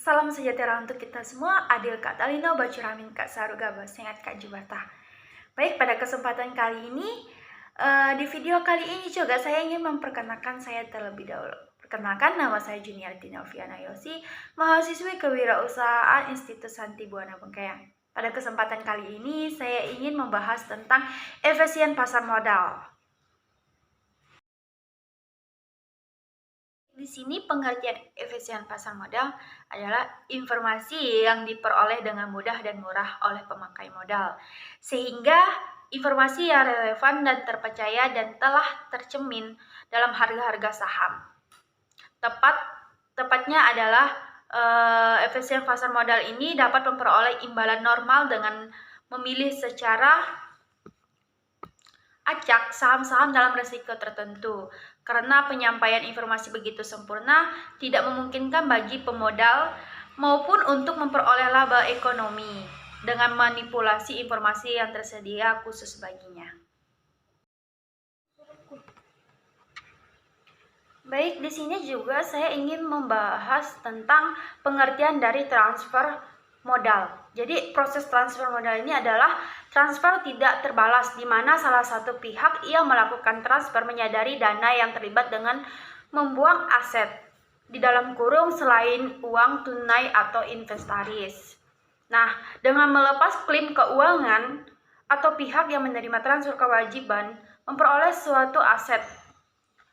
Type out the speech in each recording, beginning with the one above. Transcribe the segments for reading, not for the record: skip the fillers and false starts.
Salam sejahtera untuk kita semua. Adil Kak Talino, Bacuramin Kak Saruga, Sehat Kak Jubata. Baik, pada kesempatan kali ini, di video kali ini juga saya ingin memperkenalkan saya terlebih dahulu. Perkenalkan, nama saya Juniarti Noviana Yosi, mahasiswi kewirausahaan Institut Santi Buana Bengkayang. Pada kesempatan kali ini, saya ingin membahas tentang efisien pasar modal. Di sini pengertian efisien pasar modal adalah informasi yang diperoleh dengan mudah dan murah oleh pemakai modal, sehingga informasi yang relevan dan terpercaya dan telah tercermin dalam harga-harga saham. Tepatnya adalah efisien pasar modal ini dapat memperoleh imbalan normal dengan memilih secara acak saham-saham dalam risiko tertentu. Karena penyampaian informasi begitu sempurna tidak memungkinkan bagi pemodal maupun untuk memperoleh laba ekonomi dengan manipulasi informasi yang tersedia khusus baginya. Baik, di sini juga saya ingin membahas tentang pengertian dari transfer modal. Jadi proses transfer modal ini adalah transfer tidak terbalas, di mana salah satu pihak yang melakukan transfer menyadari dana yang terlibat dengan membuang aset di dalam kurung selain uang tunai atau inventaris. Nah, dengan melepas klaim keuangan atau pihak yang menerima transfer kewajiban memperoleh suatu aset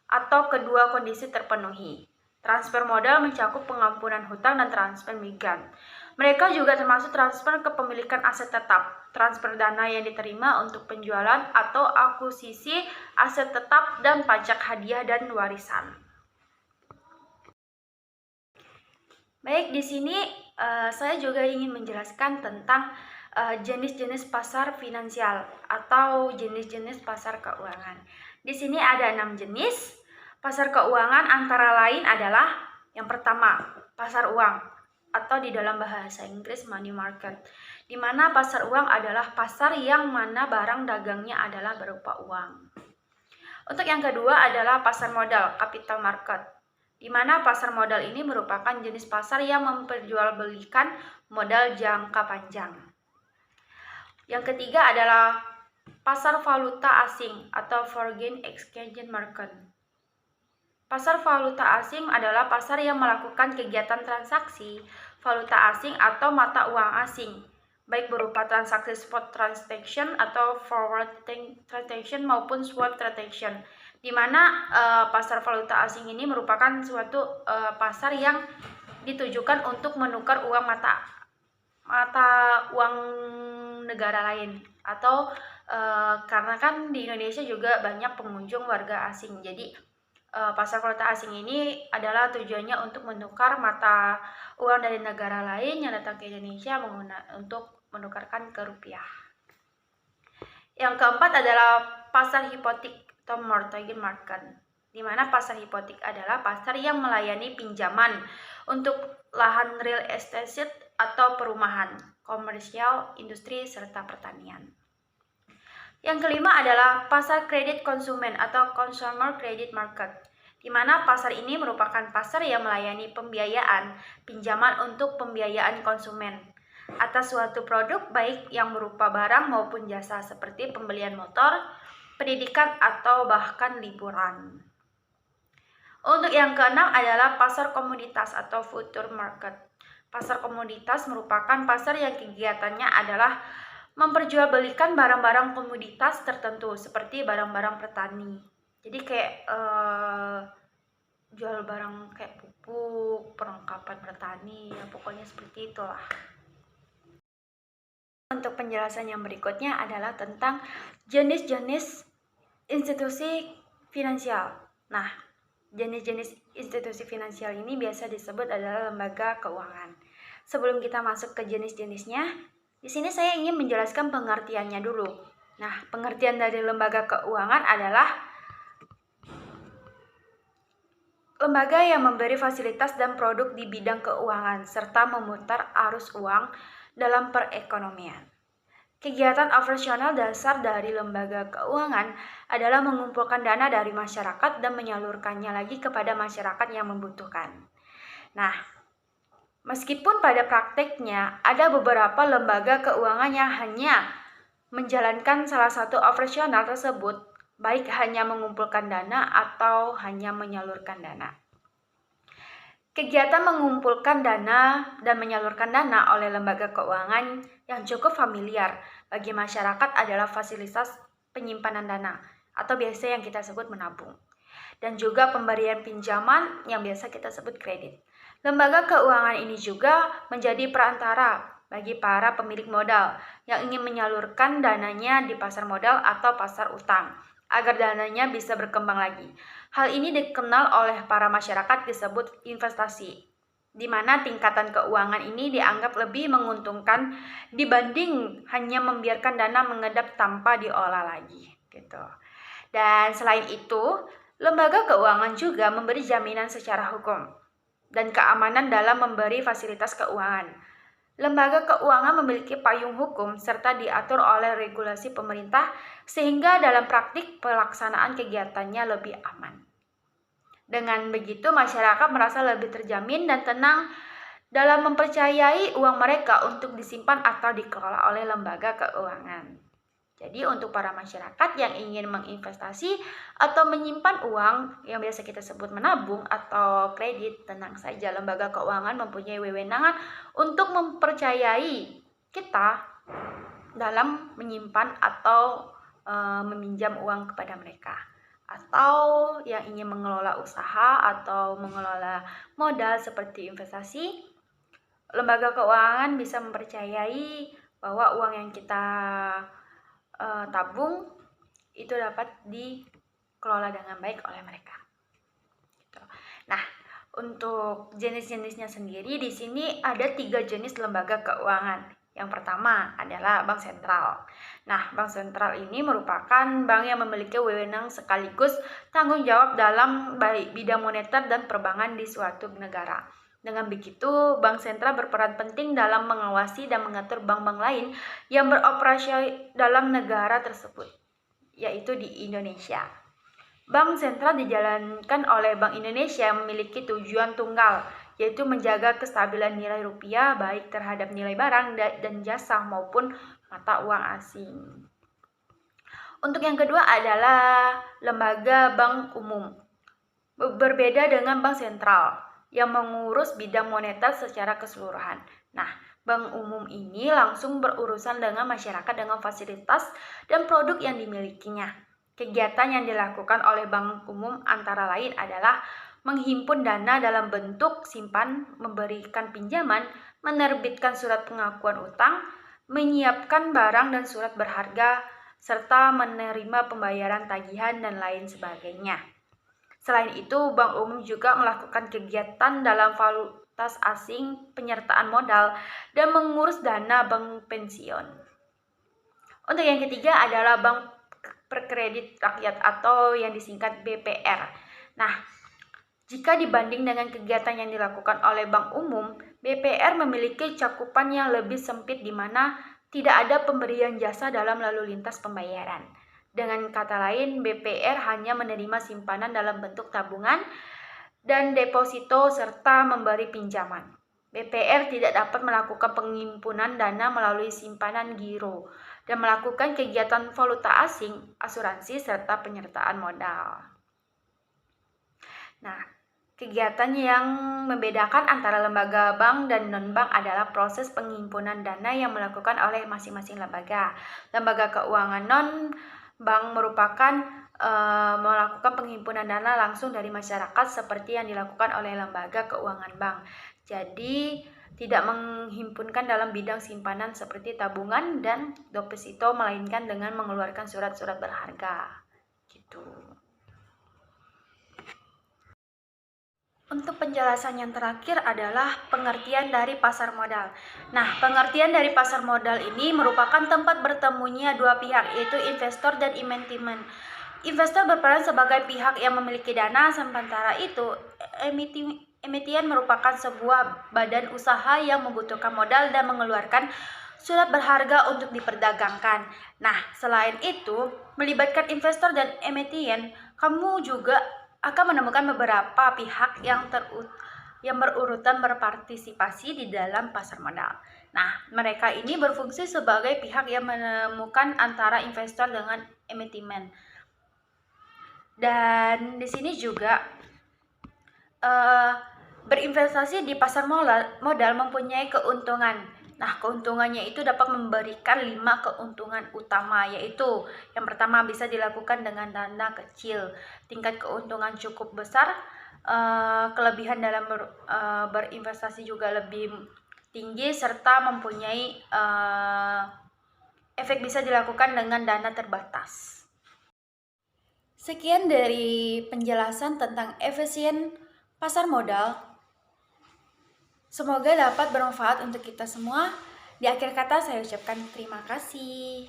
atau kedua kondisi terpenuhi. Transfer modal mencakup pengampunan hutang dan transfer migan. Mereka juga termasuk transfer kepemilikan aset tetap, transfer dana yang diterima untuk penjualan atau akuisisi aset tetap, dan pajak hadiah dan warisan. Baik, di sini saya juga ingin menjelaskan tentang jenis-jenis pasar finansial atau jenis-jenis pasar keuangan. Di sini ada 6 jenis. Pasar keuangan antara lain adalah yang pertama, pasar uang atau di dalam bahasa Inggris money market, di mana pasar uang adalah pasar yang mana barang dagangnya adalah berupa uang. Untuk yang kedua adalah pasar modal, capital market, di mana pasar modal ini merupakan jenis pasar yang memperjualbelikan modal jangka panjang. Yang ketiga adalah pasar valuta asing atau foreign exchange market. Pasar valuta asing adalah pasar yang melakukan kegiatan transaksi valuta asing atau mata uang asing, baik berupa transaksi spot transaction atau forward transaction maupun swap transaction, di mana pasar valuta asing ini merupakan suatu pasar yang ditujukan untuk menukar uang mata uang negara lain, atau karena kan di Indonesia juga banyak pengunjung warga asing, jadi pasar valuta asing ini adalah tujuannya untuk menukar mata uang dari negara lain yang datang ke Indonesia untuk menukarkan ke rupiah. Yang keempat adalah pasar hipotek atau mortgage market, di mana pasar hipotek adalah pasar yang melayani pinjaman untuk lahan real estate atau perumahan, komersial, industri, serta pertanian. Yang kelima adalah pasar kredit konsumen atau consumer credit market, di mana pasar ini merupakan pasar yang melayani pembiayaan pinjaman untuk pembiayaan konsumen atas suatu produk baik yang berupa barang maupun jasa seperti pembelian motor, pendidikan, atau bahkan liburan. Untuk yang keenam adalah pasar komoditas atau future market. Pasar komoditas merupakan pasar yang kegiatannya adalah memperjualbelikan barang-barang komoditas tertentu seperti barang-barang petani. Jadi kayak jual barang kayak pupuk, perlengkapan petani, ya pokoknya seperti itulah. Untuk penjelasan yang berikutnya adalah tentang jenis-jenis institusi finansial. Nah, jenis-jenis institusi finansial ini biasa disebut adalah lembaga keuangan. Sebelum kita masuk ke jenis-jenisnya, di sini saya ingin menjelaskan pengertiannya dulu. Nah, pengertian dari lembaga keuangan adalah lembaga yang memberi fasilitas dan produk di bidang keuangan serta memutar arus uang dalam perekonomian. Kegiatan operasional dasar dari lembaga keuangan adalah mengumpulkan dana dari masyarakat dan menyalurkannya lagi kepada masyarakat yang membutuhkan. Nah, Meskipun pada prakteknya ada beberapa lembaga keuangan yang hanya menjalankan salah satu operasional tersebut, baik hanya mengumpulkan dana atau hanya menyalurkan dana. Kegiatan mengumpulkan dana dan menyalurkan dana oleh lembaga keuangan yang cukup familiar bagi masyarakat adalah fasilitas penyimpanan dana atau biasa yang kita sebut menabung, dan juga pemberian pinjaman yang biasa kita sebut kredit. Lembaga keuangan ini juga menjadi perantara bagi para pemilik modal yang ingin menyalurkan dananya di pasar modal atau pasar utang agar dananya bisa berkembang lagi. Hal ini dikenal oleh para masyarakat disebut investasi, di mana tingkatan keuangan ini dianggap lebih menguntungkan dibanding hanya membiarkan dana mengendap tanpa diolah lagi, gitu. Dan selain itu, lembaga keuangan juga memberi jaminan secara hukum dan keamanan dalam memberi fasilitas keuangan. Lembaga keuangan memiliki payung hukum serta diatur oleh regulasi pemerintah sehingga dalam praktik pelaksanaan kegiatannya lebih aman. Dengan begitu, masyarakat merasa lebih terjamin dan tenang dalam mempercayai uang mereka untuk disimpan atau dikelola oleh lembaga keuangan. Jadi untuk para masyarakat yang ingin menginvestasi atau menyimpan uang yang biasa kita sebut menabung atau kredit, tenang saja, lembaga keuangan mempunyai wewenang untuk mempercayai kita dalam menyimpan atau meminjam uang kepada mereka. Atau yang ingin mengelola usaha atau mengelola modal seperti investasi, lembaga keuangan bisa mempercayai bahwa uang yang kita tabung itu dapat dikelola dengan baik oleh mereka. Gitu. Nah, untuk jenis-jenisnya sendiri di sini ada 3 jenis lembaga keuangan. Yang pertama adalah bank sentral. Nah, bank sentral ini merupakan bank yang memiliki wewenang sekaligus tanggung jawab dalam bidang moneter dan perbankan di suatu negara. Dengan begitu, bank sentral berperan penting dalam mengawasi dan mengatur bank-bank lain yang beroperasi dalam negara tersebut, yaitu di Indonesia. Bank sentral dijalankan oleh Bank Indonesia yang memiliki tujuan tunggal, yaitu menjaga kestabilan nilai rupiah baik terhadap nilai barang dan jasa maupun mata uang asing. Untuk yang kedua adalah lembaga bank umum. Berbeda dengan bank sentral yang mengurus bidang moneter secara keseluruhan. Nah, bank umum ini langsung berurusan dengan masyarakat dengan fasilitas dan produk yang dimilikinya. Kegiatan yang dilakukan oleh bank umum antara lain adalah menghimpun dana dalam bentuk simpan, memberikan pinjaman, menerbitkan surat pengakuan utang, menyiapkan barang dan surat berharga, serta menerima pembayaran tagihan dan lain sebagainya. Selain itu, bank umum juga melakukan kegiatan dalam valutas asing, penyertaan modal, dan mengurus dana bank pensiun. Untuk yang ketiga adalah bank perkredit rakyat atau yang disingkat BPR. Nah, jika dibanding dengan kegiatan yang dilakukan oleh bank umum, BPR memiliki cakupan yang lebih sempit di mana tidak ada pemberian jasa dalam lalu lintas pembayaran. Dengan kata lain, BPR hanya menerima simpanan dalam bentuk tabungan dan deposito serta memberi pinjaman. BPR tidak dapat melakukan penghimpunan dana melalui simpanan giro dan melakukan kegiatan valuta asing, asuransi, serta penyertaan modal. Nah, kegiatan yang membedakan antara lembaga bank dan non-bank adalah proses penghimpunan dana yang melakukan oleh masing-masing lembaga. Lembaga keuangan non-bank merupakan melakukan penghimpunan dana langsung dari masyarakat seperti yang dilakukan oleh lembaga keuangan bank. Jadi, tidak menghimpunkan dalam bidang simpanan seperti tabungan dan deposito, melainkan dengan mengeluarkan surat-surat berharga. Gitu. Untuk penjelasan yang terakhir adalah pengertian dari pasar modal. Nah, pengertian dari pasar modal ini merupakan tempat bertemunya dua pihak, yaitu investor dan emiten. Investor berperan sebagai pihak yang memiliki dana, sementara itu emiten merupakan sebuah badan usaha yang membutuhkan modal dan mengeluarkan surat berharga untuk diperdagangkan. Nah, selain itu, melibatkan investor dan emiten, kamu juga akan menemukan beberapa pihak yang yang berurutan berpartisipasi di dalam pasar modal. Nah, mereka ini berfungsi sebagai pihak yang menemukan antara investor dengan emiten. Dan di sini juga berinvestasi di pasar modal mempunyai keuntungan. Nah, keuntungannya itu dapat memberikan 5 keuntungan utama, yaitu yang pertama bisa dilakukan dengan dana kecil, tingkat keuntungan cukup besar, kelebihan dalam berinvestasi juga lebih tinggi, serta mempunyai efek bisa dilakukan dengan dana terbatas. Sekian dari penjelasan tentang efisien pasar modal. Semoga dapat bermanfaat untuk kita semua. Di akhir kata saya ucapkan terima kasih.